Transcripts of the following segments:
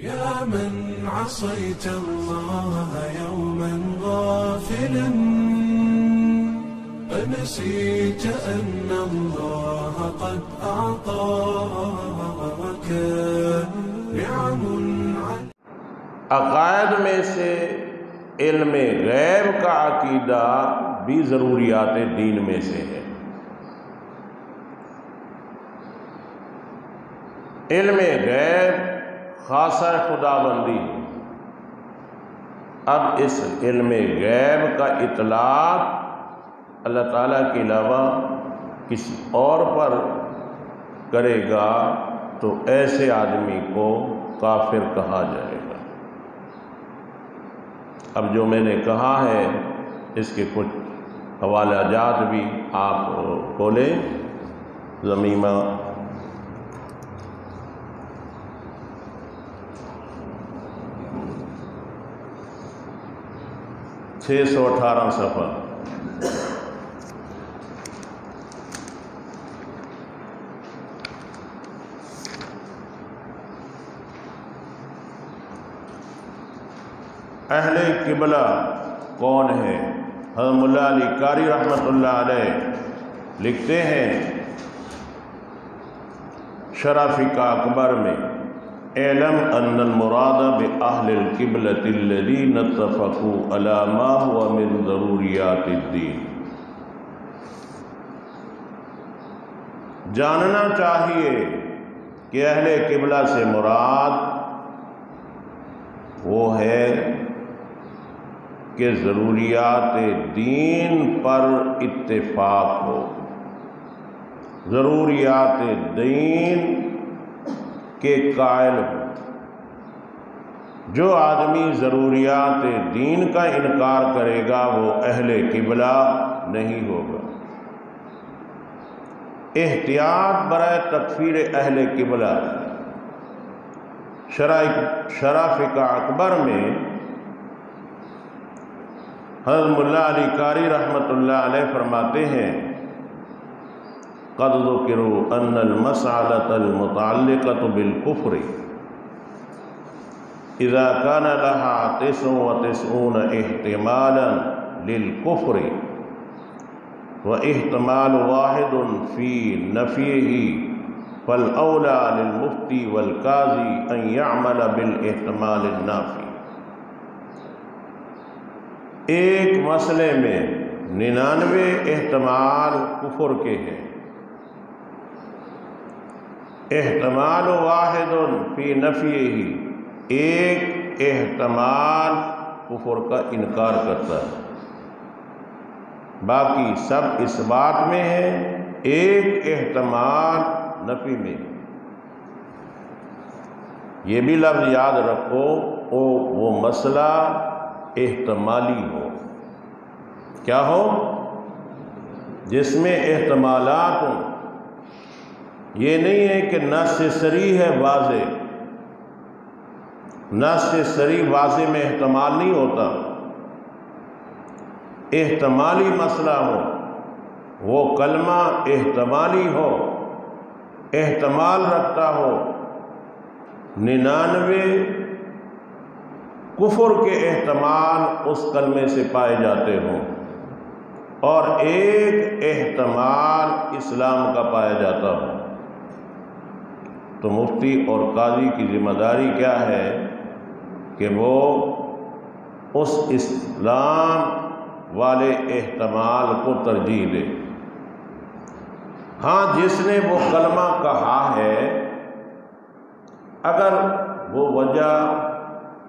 يا من عصيت الله يوما غافلا أنسيت أن الله قد أعطاك نعم عقائد میں سے علم غیب کا عقیدہ بھی ضروریات دین میں سے ہے۔ علم غیب خاصہ خدا بندی، اب اس علم غیب کا اطلاق اللہ تعالیٰ کے علاوہ کسی اور پر کرے گا تو ایسے آدمی کو کافر کہا جائے گا۔ اب جو میں نے کہا ہے اس کے کچھ حوالہ جات بھی آپ کھولیں۔ ضمیمہ 618 صفحہ۔ اہل قبلہ کون ہے؟ حضرت مولا علی قاری رحمۃ اللہ علیہ لکھتے ہیں شرح فقہ اکبر میں، اعلم ان المراد باہل القبلۃ الذین اتفقوا علی ما هو من ضروریات الدین۔ جاننا چاہیے کہ اہل قبلہ سے مراد وہ ہے کہ ضروریات دین پر اتفاق ہو۔ ضروریات دین کے قائل ہو۔ جو آدمی ضروریات دین کا انکار کرے گا وہ اہل قبلہ نہیں ہوگا۔ احتیاط برائے تکفیر اہل قبلہ، شرح فقہ اکبر میں حضرت مولا علی قاری رحمۃ اللہ علیہ فرماتے ہیں، قد ذکروا ان المسألة المتعلقة بالکفر اذا كان لها 99 احتمالا للکفر واحتمال واحد في نفيه فالاولى للمفتي والقاضي ان يعمل بالاحتمال النافي۔ ایک مسئلے میں 99 احتمال کفر کے ہیں، احتمال واحد فی نفیہ، ایک احتمال کفر کا انکار کرتا ہے، باقی سب اس بات میں ہے، ایک احتمال نفی میں۔ یہ بھی لفظ یاد رکھو، وہ مسئلہ احتمالی ہو۔ کیا ہو؟ جس میں احتمالات ہوں۔ یہ نہیں ہے کہ نص صریح ہے واضح، نص صریح واضح میں احتمال نہیں ہوتا۔ احتمالی مسئلہ ہو، وہ کلمہ احتمالی ہو، احتمال رکھتا ہو، 99 کفر کے احتمال اس کلمے سے پائے جاتے ہوں اور ایک احتمال اسلام کا پایا جاتا ہو، تو مفتی اور قاضی کی ذمہ داری کیا ہے کہ وہ اس اسلام والے احتمال کو ترجیح دے۔ ہاں، جس نے وہ کلمہ کہا ہے اگر وہ وجہ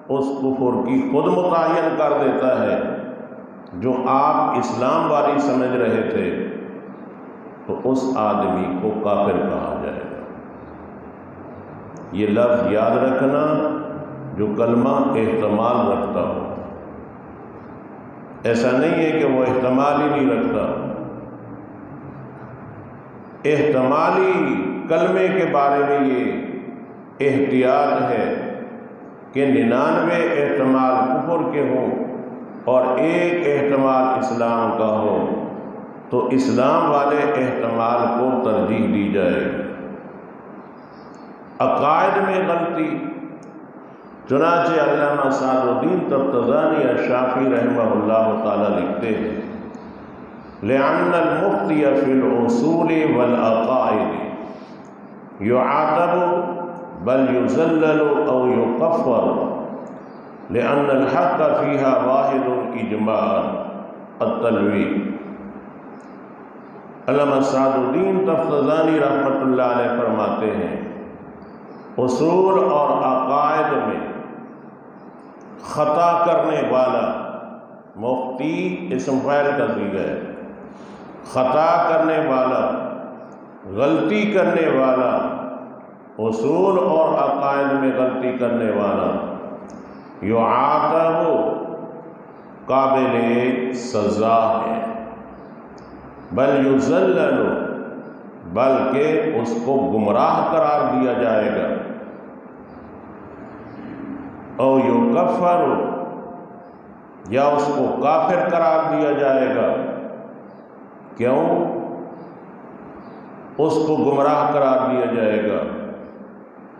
اس کفر کی خود متعین کر دیتا ہے جو آپ اسلام والی سمجھ رہے تھے تو اس آدمی کو کافر کہا جائے گا۔ یہ لفظ یاد رکھنا، جو کلمہ احتمال رکھتا ہو۔ ایسا نہیں ہے کہ وہ احتمال ہی نہیں رکھتا۔ احتمالی کلمے کے بارے میں یہ احتیاط ہے کہ 99 احتمال کفر کے ہوں اور ایک احتمال اسلام کا ہو تو اسلام والے احتمال کو ترجیح دی جائے۔ عقائد میں غلطی، چنانچہ علامہ سعد الدین تفتزانی الشافعی رحمہ اللہ تعالیٰ لکھتے ہیں لأن المفتي في الأصول والعقائد يعاتب بل يذلل أو يكفر لأن الحق فيها واحد إجماعا التلوي۔ علامہ سعد الدین تفتزانی رحمۃ اللہ علیہ فرماتے ہیں اصول اور عقائد میں خطا کرنے والا، مفتی اسم فاعل کا صیغہ ہے، خطا کرنے والا، غلطی کرنے والا، اصول اور عقائد میں غلطی کرنے والا یعاقب قابل سزا ہے، بل یذلل بلکہ اس کو گمراہ قرار دیا جائے گا، او یکفر یا اس کو کافر قرار دیا جائے گا۔ کیوں اس کو گمراہ قرار دیا جائے گا؟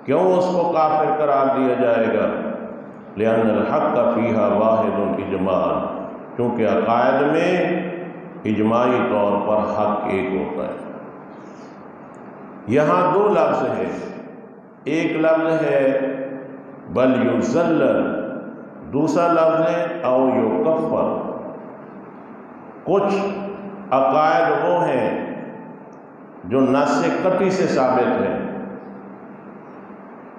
کیوں اس کو کافر قرار دیا جائے گا؟ لأن الحق فیہا واحد اجماعا، کیونکہ عقائد میں اجماعی طور پر حق ایک ہوتا ہے۔ یہاں دو لفظ ہے، ایک لفظ ہے بل یذلل، دوسرا لفظ ہے او یکفر۔ کچھ عقائد وہ ہیں جو نص قطعی سے ثابت ہیں،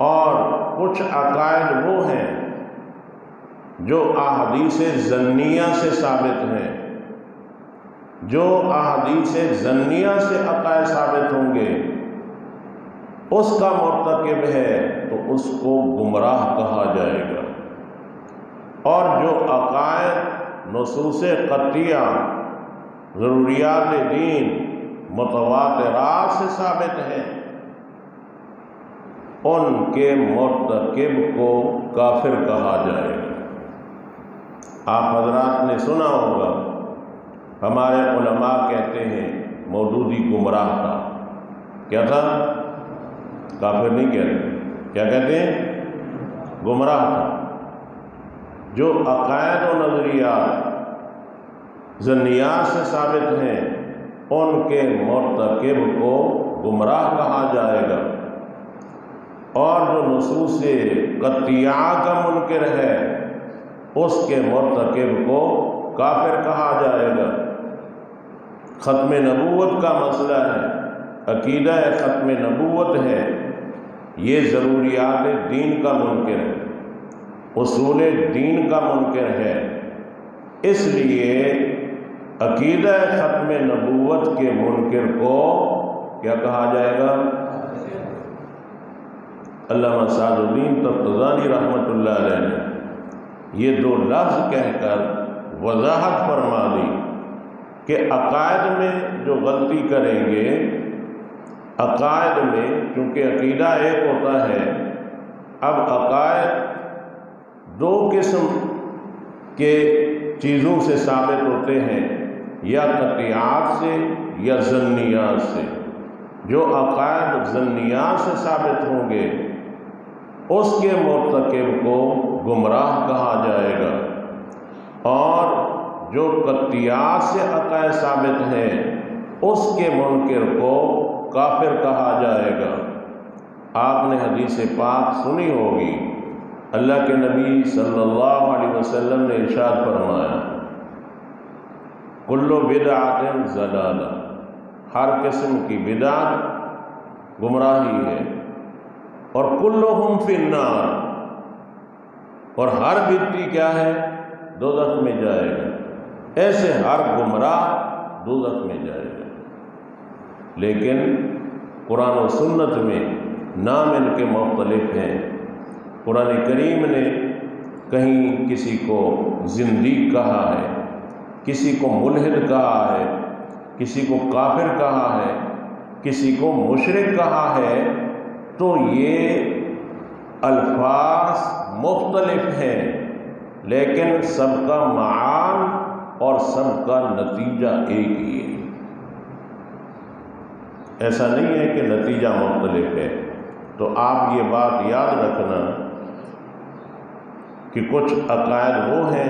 اور کچھ عقائد وہ ہیں جو احادیث ظنیہ سے ثابت ہیں۔ جو احادیث ظنیہ سے عقائد ثابت ہوں گے اس کا مرتکب ہے تو اس کو گمراہ کہا جائے گا، اور جو عقائد نصوص قطعیہ، ضروریات دین متواترات سے ثابت ہیں، ان کے مرتکب کو کافر کہا جائے گا۔ آپ حضرات نے سنا ہوگا ہمارے علماء کہتے ہیں مودودی گمراہ تھا۔ کیا تھا؟ کافر نہیں کہتے، کیا کہتے ہیں؟ گمراہ تھا۔ جو عقائد و نظریات ظنیات سے ثابت ہیں ان کے مرتکب کو گمراہ کہا جائے گا، اور جو نصوص قطعیہ کا منکر ہے اس کے مرتکب کو کافر کہا جائے گا۔ ختم نبوت کا مسئلہ ہے، عقیدہ ختم نبوت ہے، یہ ضروریات دین کا منکر ہے، اصول دین کا منکر ہے، اس لیے عقیدہ ختم نبوت کے منکر کو کیا کہا جائے گا؟ علامہ سعد الدین تفتزانی رحمۃ اللہ علیہ نے یہ دو لفظ کہہ کر وضاحت فرما دی کہ عقائد میں جو غلطی کریں گے، عقائد میں چونکہ عقیدہ ایک ہوتا ہے، اب عقائد دو قسم کے چیزوں سے ثابت ہوتے ہیں، یا قطعیات سے یا ظنیات سے۔ جو عقائد ظنیات سے ثابت ہوں گے اس کے مرتکب کو گمراہ کہا جائے گا، اور جو قطعیات سے عقائد ثابت ہیں اس کے منکر کو کافر کہا جائے گا۔ آپ نے حدیث پاک سنی ہوگی، اللہ کے نبی صلی اللہ علیہ وسلم نے ارشاد فرمایا کل بدعۃ ضلالہ، ہر قسم کی بدعت گمراہی ہے، اور کلہم فی النار، اور ہر بدعتی کیا ہے؟ دوزخ میں جائے گا۔ ایسے ہر گمراہ دوزخ میں جائے گا۔ لیکن قرآن و سنت میں نام ان کے مختلف ہیں۔ قرآن کریم نے کہیں کسی کو زندیق کہا ہے، کسی کو ملحد کہا ہے، کسی کو کافر کہا ہے، کسی کو مشرک کہا ہے، تو یہ الفاظ مختلف ہیں لیکن سب کا معان اور سب کا نتیجہ ایک ہی ہے۔ ایسا نہیں ہے کہ نتیجہ مختلف ہے۔ تو آپ یہ بات یاد رکھنا کہ کچھ عقائد وہ ہیں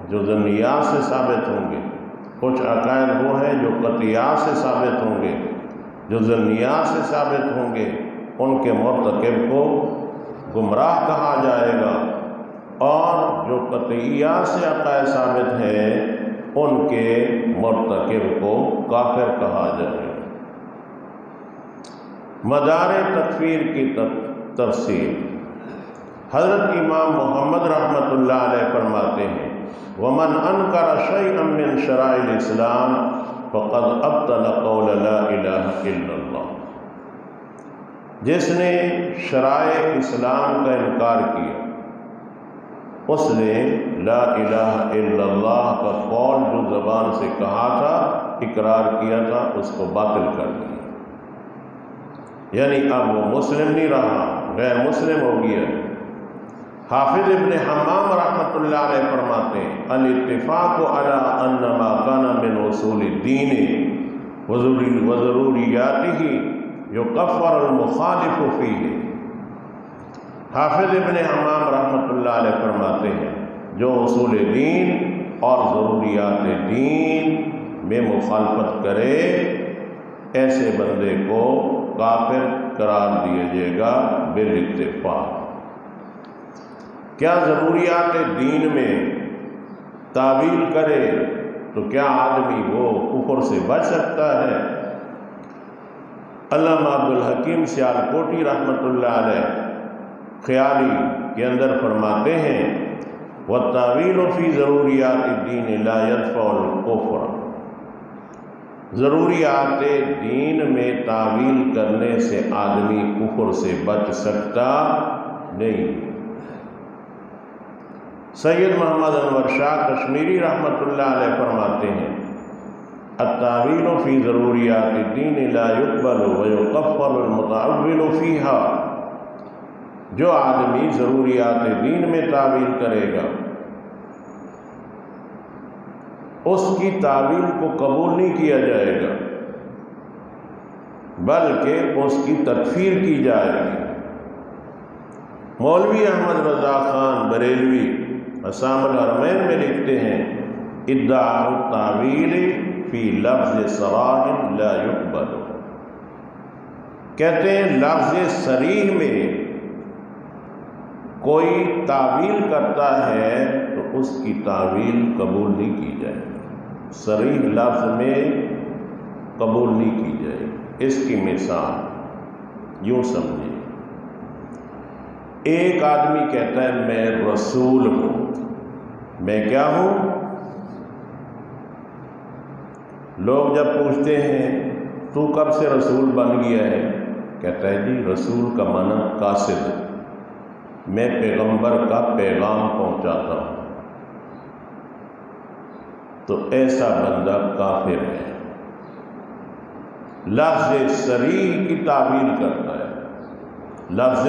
جو ظنیات سے ثابت ہوں گے، کچھ عقائد وہ ہیں جو قطعیات سے ثابت ہوں گے۔ جو ظنیات سے ثابت ہوں گے ان کے مرتکب کو گمراہ کہا جائے گا، اور جو قطعیات سے عقائد ثابت ہیں ان کے مرتکب کو کافر کہا جائے گا۔ مدار تکفیر کی تفسیر حضرت امام محمد رحمۃ اللہ علیہ فرماتے ہیں وَمَنْ أَنْكَرَ شَيْئًا مِّن شَرَائِعِ الْإِسْلَامِ فَقَدْ أَبْطَلَ قَوْلَ لَا إِلَٰهَ إِلَّا اللَّهُ۔ جس نے شرائع اسلام کا انکار کیا اس نے لا الہ الا اللہ کا قول جو زبان سے کہا تھا، اقرار کیا تھا، اس کو باطل کر دیا، یعنی اب وہ مسلم نہیں رہا، غیر مسلم ہو گیا۔ حافظ ابن حمام رحمۃ اللہ علیہ فرماتے ہیں الاتفاق علی ان ما کان من اصول الدین وضروریاتہ یکفر المخالف فیہ۔ حافظ ابن حمام رحمۃ اللہ علیہ فرماتے ہیں جو اصول دین اور ضروریات دین میں مخالفت کرے ایسے بندے کو کافر قرار دیا جائے گا بالاتفاق۔ کیا ضروریات دین میں تعویل کرے تو کیا آدمی وہ کفر سے بچ سکتا ہے؟ علامہ عبدالحکیم سیالکوٹی رحمۃ اللہ علیہ خیالی کے اندر فرماتے ہیں وَالتَّعْوِيلُ فِي ضروریات الدین لا يدفع الکفر۔ ضروریات دین میں تعویل کرنے سے آدمی کفر سے بچ سکتا نہیں۔ سید محمد انور شاہ کشمیری رحمۃ اللہ علیہ فرماتے ہیں التعویل فی ضروریات الدین لا یقبل ویکفر المتعول فیہا۔ جو آدمی ضروریات دین میں تعویل کرے گا اس کی تعویل کو قبول نہیں کیا جائے گا بلکہ اس کی تکفیر کی جائے گی۔ مولوی احمد رضا خان بریلوی اسام الحرمین میں لکھتے ہیں ادعاء التعویل فی لفظ صراح لا یقبل۔ کہتے ہیں لفظ صریح میں کوئی تعویل کرتا ہے تو اس کی تعویل قبول نہیں کی جائے گی، صریح لفظ میں قبول نہیں کی جائے گی۔ اس کی مثال یوں سمجھیں، ایک آدمی کہتا ہے میں رسول ہوں، میں کیا ہوں؟ لوگ جب پوچھتے ہیں تو کب سے رسول بن گیا ہے، کہتا ہے جی رسول کا معنی قاصد، میں پیغمبر کا پیغام پہنچاتا ہوں۔ تو ایسا بندہ کافر ہے، لفظ صریح کی تعویل کرتا ہے۔ لفظ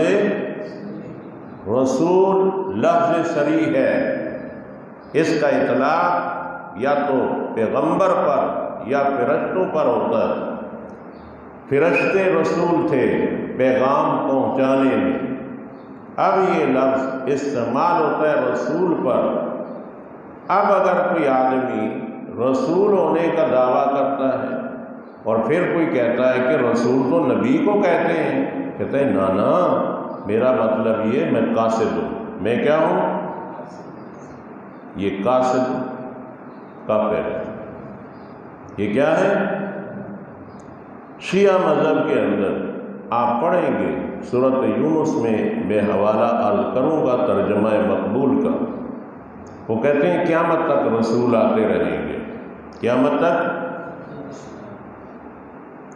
رسول لفظ صریح ہے، اس کا اطلاق یا تو پیغمبر پر یا فرشتوں پر ہوتا ہے۔ فرشتے رسول تھے پیغام پہنچانے میں، اب یہ لفظ استعمال ہوتا ہے رسول پر۔ اب اگر کوئی آدمی رسول ہونے کا دعویٰ کرتا ہے اور پھر کوئی کہتا ہے کہ رسول تو نبی کو کہتے ہیں، کہتے ہیں نا میرا مطلب یہ میں قاصد ہوں، میں کیا ہوں؟ یہ قاصد کافر ہے۔ یہ کیا ہے؟ شیعہ مذہب کے اندر آپ پڑھیں گے سورۃ یونس میں، میں حوالہ عرض کروں گا ترجمہ مقبول کا، وہ کہتے ہیں قیامت تک رسول آتے رہیں گے، قیامت تک۔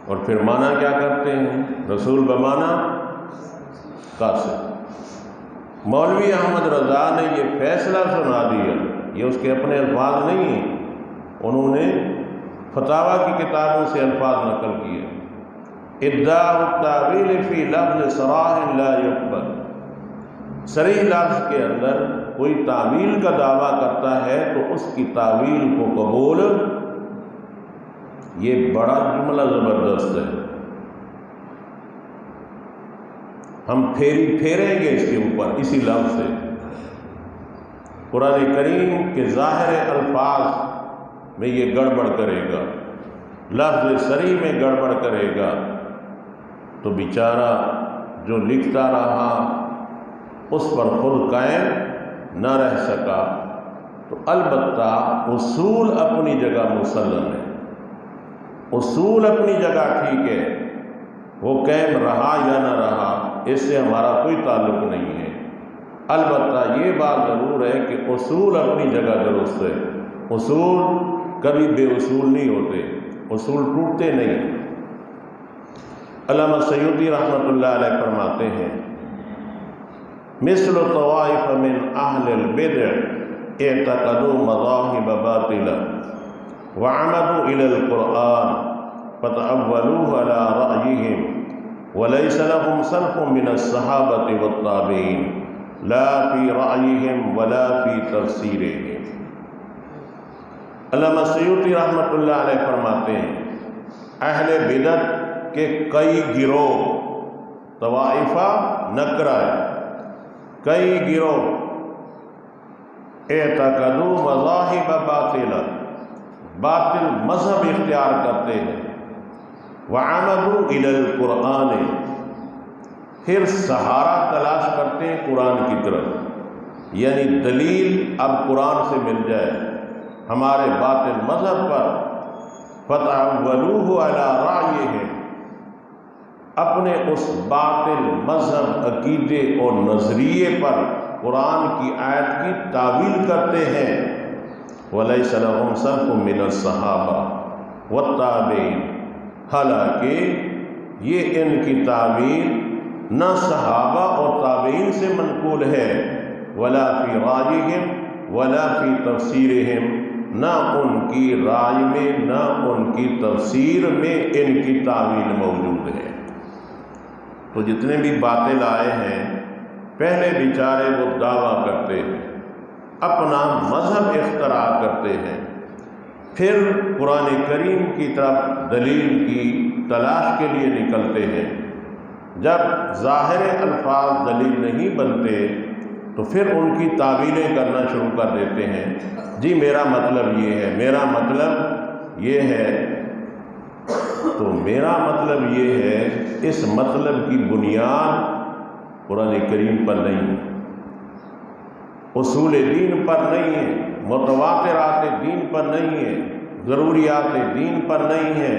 اور پھر معنی کیا کرتے ہیں؟ رسول بمعنی قاصد۔ مولوی احمد رضا نے یہ فیصلہ سنا دیا، یہ اس کے اپنے الفاظ نہیں ہیں، انہوں نے فتاویٰ کی کتابوں سے الفاظ نقل کیے۔ ادعاء التعویل فی لفظ صراح لا یقبل، صریح لفظ کے اندر کوئی تعویل کا دعویٰ کرتا ہے تو اس کی تعویل کو قبول، یہ بڑا جملہ زبردست ہے، ہم پھیریں گے اس کے اوپر اسی لفظ سے۔ قرآن کریم کے ظاہر الفاظ میں یہ گڑبڑ کرے گا، لفظ صریح میں گڑبڑ کرے گا، تو بیچارہ جو لکھتا رہا اس پر خود قائم نہ رہ سکا۔ تو البتہ اصول اپنی جگہ مسلم ہے، اصول اپنی جگہ ٹھیک ہے، وہ قائم رہا یا نہ رہا اس سے ہمارا کوئی تعلق نہیں ہے۔ البتہ یہ بات ضرور ہے کہ اصول اپنی جگہ درست ہے، اصول کبھی بے اصول نہیں ہوتے، اصول ٹوٹتے نہیں۔ علامہ سیوطی رحمۃ اللہ علیہ فرماتے ہیں مثل طوائف من اہل البدع اعتقدوا مذاہب باطلہ وعمدوا الى القرآن فتأولوه على رأيهم وليس لهم سلف من الصحابة والتابعين لا في رأيهم ولا في تفسيرهم۔ علامہ سیوطی رحمۃ اللہ علیہ فرماتے ہیں اہل بدعت کے کئی گروہ، طوائفہ نکرہ ہے، کئی گروہ اعتقدوا مذاہب باطلہ، باطل مذہب اختیار کرتے ہیں، وعمدوا الی القرآن، پھر سہارا تلاش کرتے ہیں قرآن کی طرف، یعنی دلیل اب قرآن سے مل جائے ہمارے باطل مذہب پر، فتأولوه علی رأیہم، اپنے اس باطل مذہب، عقیدے اور نظریے پر قرآن کی آیت کی تعویل کرتے ہیں۔ وَلَيْسَ لَهُمْ سَلْفٌ مِّنَ الصَّحَابَةِ وَالتَّابِعِينَ، حالانکہ یہ ان کی تعویل نہ صحابہ اور تابعین سے منقول ہے، وَلَا فِي رَأْيِهِمْ وَلَا فِي تَفْسِيرِهِمْ، نہ ان کی رائے میں نہ ان کی تفسیر میں ان کی تعویل موجود ہے۔ تو جتنے بھی باطل آئے ہیں پہلے بیچارے وہ دعویٰ کرتے ہیں، اپنا مذہب اختراع کرتے ہیں، پھر قرآن کریم کی طرف دلیل کی تلاش کے لیے نکلتے ہیں۔ جب ظاہر الفاظ دلیل نہیں بنتے تو پھر ان کی تعویلیں کرنا شروع کر دیتے ہیں، جی میرا مطلب یہ ہے، میرا مطلب یہ ہے، تو میرا مطلب یہ ہے، اس مطلب کی بنیاد قرآن کریم پر نہیں ہے، اصول دین پر نہیں ہے، متواترات دین پر نہیں ہے، ضروریات دین پر نہیں ہے،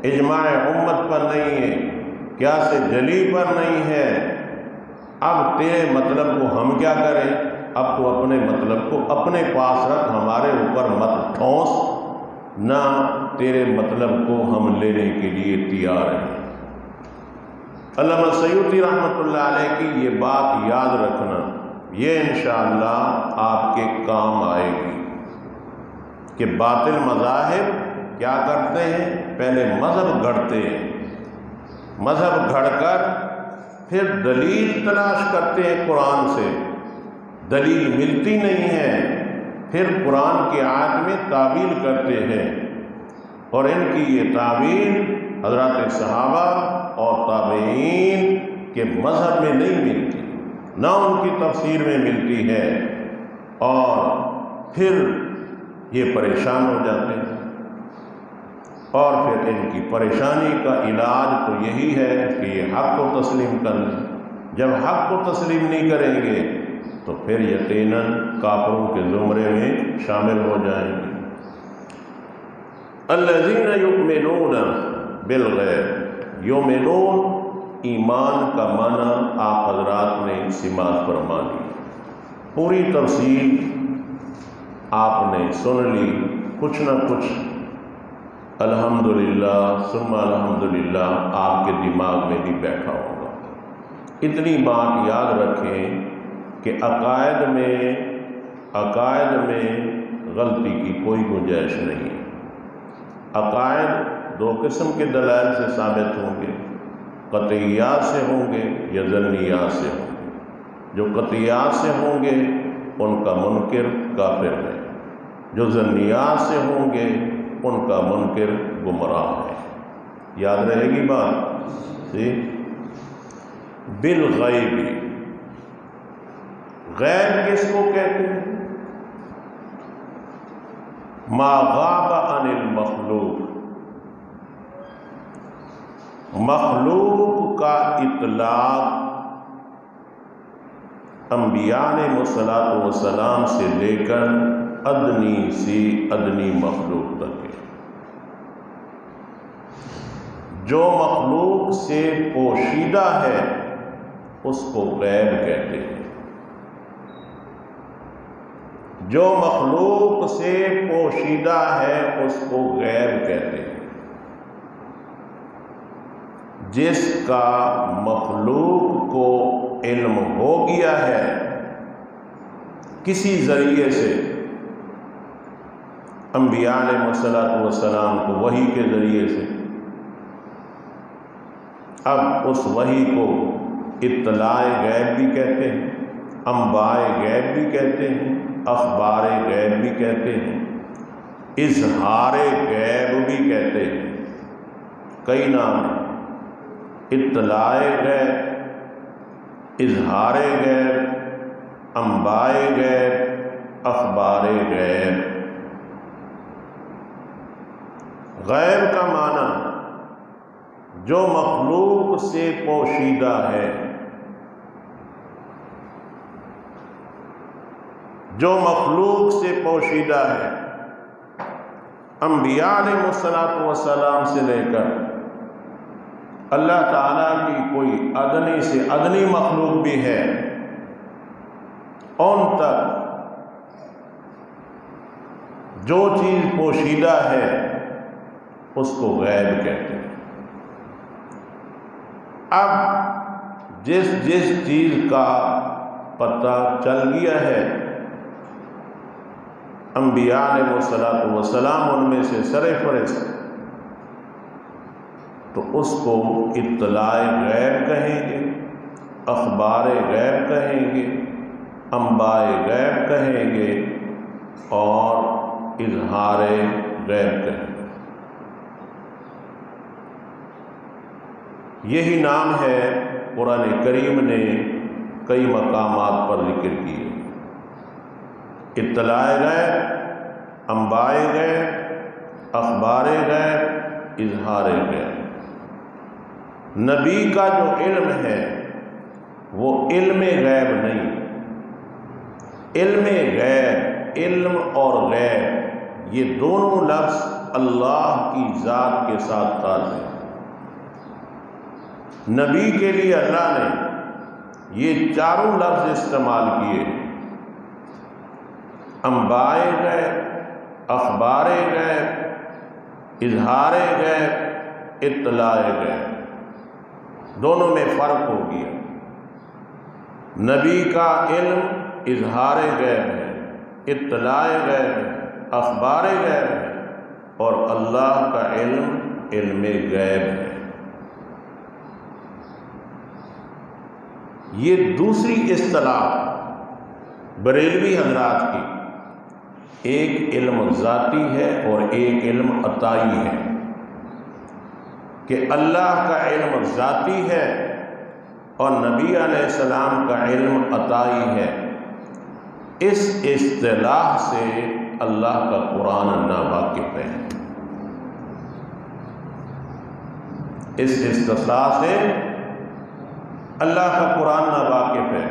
اجماع امت پر نہیں ہے، قیاس جلی پر نہیں ہے۔ اب تیرے مطلب کو ہم کیا کریں؟ اب تو اپنے مطلب کو اپنے پاس رکھ، ہمارے اوپر مت ٹھونس، نہ تیرے مطلب کو ہم لینے کے لیے تیار ہیں۔ علامہ سیوطی رحمۃ اللہ علیہ کی یہ بات یاد رکھنا، یہ انشاءاللہ آپ کے کام آئے گی کہ باطل مذاہب کیا کرتے ہیں؟ پہلے مذہب گھڑتے ہیں، مذہب گھڑ کر پھر دلیل تلاش کرتے ہیں قرآن سے، دلیل ملتی نہیں ہے، پھر قرآن کی آیت میں تعویل کرتے ہیں، اور ان کی یہ تعویل حضرات صحابہ اور تابعین کے مذہب میں نہیں ملتی، نہ ان کی تفسیر میں ملتی ہے، اور پھر یہ پریشان ہو جاتے ہیں، اور پھر ان کی پریشانی کا علاج تو یہی ہے کہ یہ حق کو تسلیم کر لیں۔ جب حق کو تسلیم نہیں کریں گے تو پھر یقیناً کافروں کے زمرے میں شامل ہو جائیں گے۔ الذین یؤمنون بالغیب، یؤمنون ایمان کا معنی آپ حضرات نے سماعت فرما لی، پوری تفصیل آپ نے سن لی، کچھ نہ کچھ الحمدللہ ثم الحمدللہ آپ کے دماغ میں بھی بیٹھا ہوگا۔ اتنی بات یاد رکھیں کہ عقائد میں غلطی کی کوئی گنجائش نہیں ہے۔ عقائد دو قسم کے دلائل سے ثابت ہوں گے، قطعیات سے ہوں گے یا ظنیات سے ہوں گے۔ جو قطعیات سے ہوں گے ان کا منکر کافر ہے، جو ظنیات سے ہوں گے ان کا منکر گمراہ ہے۔ یاد رہے گی بات؟ جی، بالغیب، غیب کس کو کہتے ہیں؟ ما غاب عن المخلوق، مخلوق کا اطلاق انبیاء علیہ الصلوۃ والسلام سے لے کر ادنی سی ادنی مخلوق تک ہے۔ جو مخلوق سے پوشیدہ ہے اس کو غیب کہتے ہیں، جو مخلوق سے پوشیدہ ہے اس کو غیب کہتے ہیں۔ جس کا مخلوق کو علم ہو گیا ہے کسی ذریعے سے، انبیاء علیہ الصلوۃ والسلام کو وحی کے ذریعے سے، اب اس وحی کو اطلاع غیب بھی کہتے ہیں، انباء غیب بھی کہتے ہیں، اخبار غیب بھی کہتے ہیں، اظہار غیب بھی کہتے ہیں، کئی نام ہیں، اطلاع غیب، اظہار غیب، انباء غیب، اخبار غیب۔ غیب کا معنی جو مخلوق سے پوشیدہ ہے، جو مخلوق سے پوشیدہ ہے، انبیاء علیہ الصلوۃ والسلام سے لے کر اللہ تعالیٰ کی کوئی ادنی سے ادنی مخلوق بھی ہے ان تک جو چیز پوشیدہ ہے اس کو غیب کہتے ہیں۔ اب جس چیز کا پتہ چل گیا ہے، انبیاء علیہ الصلوۃ والسلام ان میں سے سرفہرست، تو اس کو اطلاع غیب کہیں گے، اخبار غیب کہیں گے، انباء غیب کہیں گے اور اظہار غیب کہیں گے۔ یہی نام ہے قرآن کریم نے کئی مقامات پر ذکر کیے، اطلاع غیب، انباء غیب، اخبار غیب، اظہار غیب۔ نبی کا جو علم ہے وہ علم غیب نہیں، علم غیب، علم اور غیب یہ دونوں لفظ اللہ کی ذات کے ساتھ خاص ہیں۔ نبی کے لیے اللہ نے یہ چاروں لفظ استعمال کیے، انباء غیب، اخبار غیب، اظہار غیب، اطلاع غیب، دونوں میں فرق ہو گیا۔ نبی کا علم اظہار غیب ہے، اطلاع غیب ہے، اخبار غیب ہے، اور اللہ کا علم علم غیب ہے۔ یہ دوسری اصطلاح بریلوی حضرات کی، ایک علم ذاتی ہے اور ایک علم عطائی ہے، کہ اللہ کا علم ذاتی ہے اور نبی علیہ السلام کا علم عطائی ہے۔ اس اصطلاح سے اللہ کا قرآن ناواقف ہے، اس اصطلاح سے اللہ کا قرآن ناواقف ہے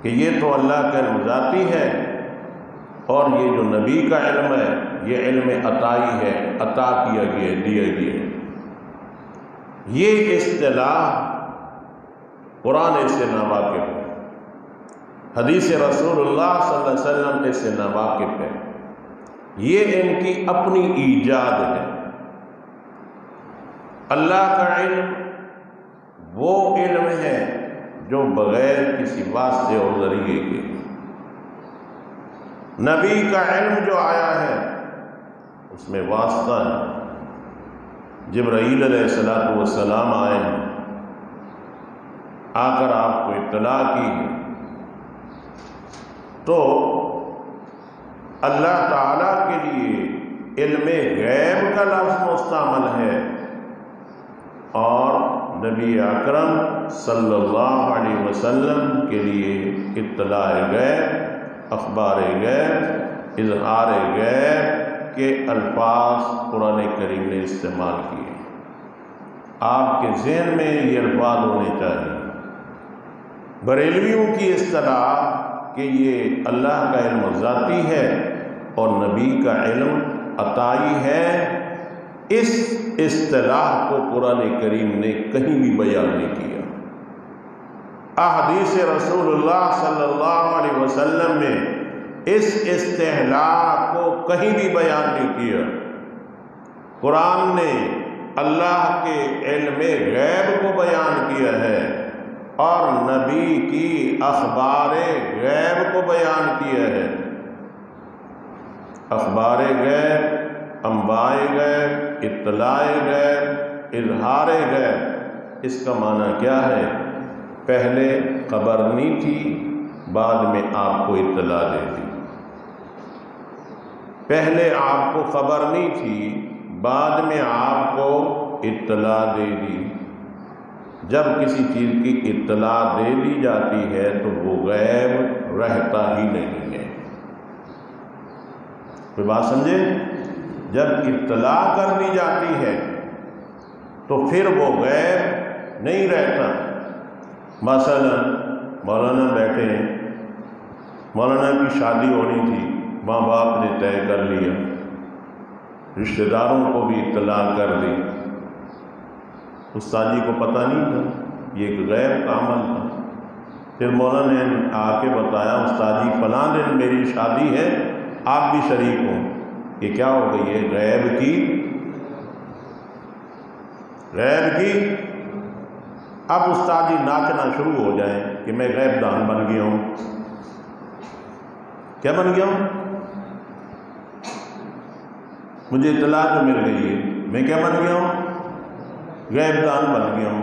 کہ یہ تو اللہ کا علم ذاتی ہے اور یہ جو نبی کا علم ہے یہ علم عطائی ہے، عطا کیا گیا، دیا گیا۔ یہ اصطلاح قرآن سے ناواقف ہے، حدیث رسول اللہ صلی اللہ علیہ وسلم اس سے ناواقف ہے، یہ ان کی اپنی ایجاد ہے۔ اللہ کا علم وہ علم ہے جو بغیر کسی واسطے اور ذریعے کے، نبی کا علم جو آیا ہے اس میں واسطہ ہے۔ جبرائیل علیہ السلام آئے ہیں، آ کر آپ کو اطلاع کی ہے، تو اللہ تعالیٰ کے لیے علم غیب کا لفظ مستعمل ہے اور نبی اکرم صلی اللہ علیہ وسلم کے لیے اطلاع غیب، اخبار غیب، اظہار غیب کے الفاظ قرآن کریم نے استعمال کیے۔ آپ کے ذہن میں یہ الفاظ ہونے چاہیے۔ بریلویوں کی اصطلاح کہ یہ اللہ کا علم ذاتی ہے اور نبی کا علم عطائی ہے، اس اصطلاح کو قرآن کریم نے کہیں بھی بیان نہیں کیا۔ احادیث رسول اللہ صلی اللہ علیہ وسلم میں اس اصطلاح کو کہیں بھی بیان نہیں کیا۔ قرآن نے اللہ کے علم غیب کو بیان کیا ہے اور نبی کی اخبار غیب کو بیان کیا ہے۔ اخبار غیب، انباء غیب، اطلاع غیب، اظہار غیب، اس کا معنی کیا ہے؟ پہلے خبر نہیں تھی، بعد میں آپ کو اطلاع دے دی۔ پہلے آپ کو خبر نہیں تھی، بعد میں آپ کو اطلاع دے دی۔ جب کسی چیز کی اطلاع دے دی جاتی ہے تو وہ غیب رہتا ہی نہیں ہے۔ کوئی بات سمجھے؟ جب اطلاع کر دی جاتی ہے تو پھر وہ غیب نہیں رہتا۔ مثلا مولانا بیٹھے ہیں، مولانا کی شادی ہونی تھی، ماں باپ نے طے کر لیا، رشتہ داروں کو بھی اطلاع کر دی، استاد جی کو پتہ نہیں تھا، یہ ایک غیب کا عمل تھا۔ پھر مولانا نے آ کے بتایا، استاد جی فلاں دن میری شادی ہے، آپ بھی شریک ہوں۔ یہ کیا ہو گئی ہے؟ غیب کی۔ اب استاد جی ناچنا شروع ہو جائیں کہ میں غیب دان بن گیا ہوں۔ کیا بن گیا ہوں؟ مجھے اطلاع جو مل گئی ہے، میں کیا بن گیا ہوں؟ غیب دان بن گیا ہوں۔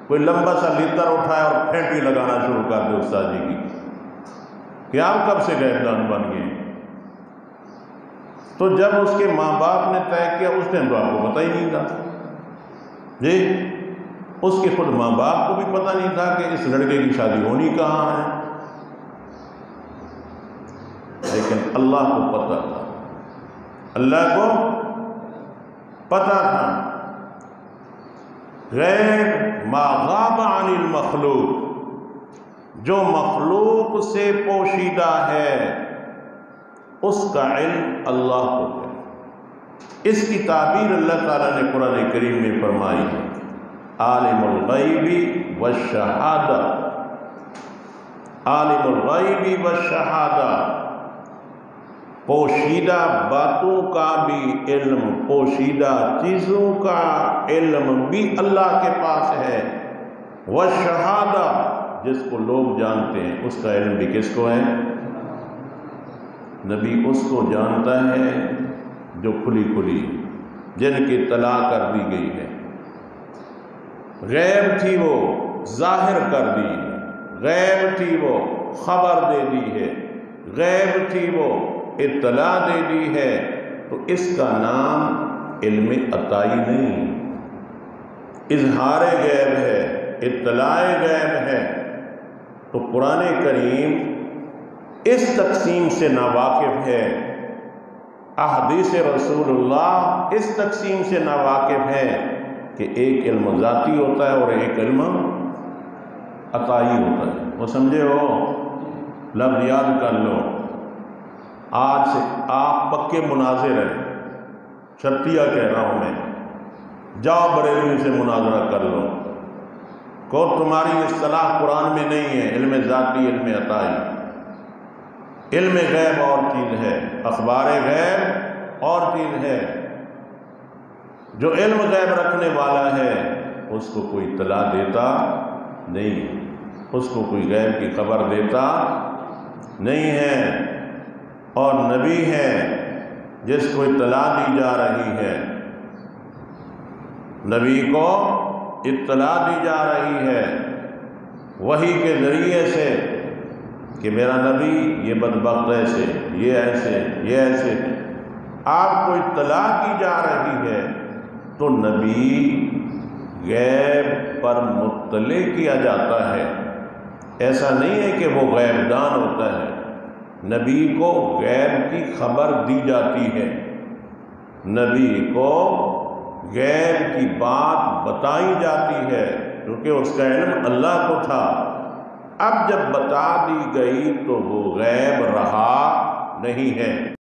کوئی لمبا سا لیتر اٹھائے اور پھینٹی لگانا شروع کر دے استاد جی کی کہ آپ کب سے غیب دان بن گئے؟ تو جب اس کے ماں باپ نے طے کیا، اس ٹائم تو آپ کو پتہ ہی نہیں تھا جی، اس کے خود ماں باپ کو بھی پتہ نہیں تھا کہ اس لڑکے کی شادی ہونی کہاں ہے، لیکن اللہ کو پتہ تھا، اللہ کو پتہ تھا۔ غیب ما غاب عن المخلوق، جو مخلوق سے پوشیدہ ہے اس کا علم اللہ کو ہے۔ اس کی تعبیر اللہ تعالیٰ نے قرآن کریم میں فرمائی ہے، عالم الغیب والشہادہ، عالم الغیب والشہادہ، پوشیدہ باتوں کا بھی علم، پوشیدہ چیزوں کا علم بھی اللہ کے پاس ہے۔ والشہادہ، جس کو لوگ جانتے ہیں اس کا علم بھی کس کو ہے؟ نبی اس کو جانتا ہے جو کھلی کھلی، جن کی اطلاع کر دی گئی ہے۔ غیب تھی وہ ظاہر کر دی، غیب تھی وہ خبر دے دی ہے، غیب تھی وہ اطلاع دے دی ہے، تو اس کا نام علم عطائی نہیں، اظہار غیب ہے، اطلاع غیب ہے۔ تو قرآن کریم اس تقسیم سے ناواقف ہے، احادیث رسول اللہ اس تقسیم سے ناواقف ہے کہ ایک علم ذاتی ہوتا ہے اور ایک علم عطائی ہوتا ہے۔ وہ سمجھے ہو؟ لفظ یاد کر لو، آج سے آپ پکے مناظر ہیں، شرطیہ کہہ رہا ہوں میں، جاؤ بریلوی سے مناظرہ کر لو، کو تمہاری اصطلاح قرآن میں نہیں ہے، علم ذاتی، علم عطائی۔ علم غیب اور چیز ہے، اخبار غیب اور چیز ہے۔ جو علم غیب رکھنے والا ہے اس کو کوئی اطلاع دیتا نہیں، اس کو کوئی غیب کی خبر دیتا نہیں ہے، اور نبی ہے جس کو اطلاع دی جا رہی ہے، نبی کو اطلاع دی جا رہی ہے وحی کے ذریعے سے کہ میرا نبی یہ بدبخت ایسے، یہ ایسے، یہ ایسے، آپ کو اطلاع کی جا رہی ہے، تو نبی غیب پر مطلع کیا جاتا ہے۔ ایسا نہیں ہے کہ وہ غیب دان ہوتا ہے، نبی کو غیب کی خبر دی جاتی ہے، نبی کو غیب کی بات بتائی جاتی ہے، کیونکہ اس کا علم اللہ کو تھا۔ اب جب بتا دی گئی تو وہ غیب رہا نہیں ہے۔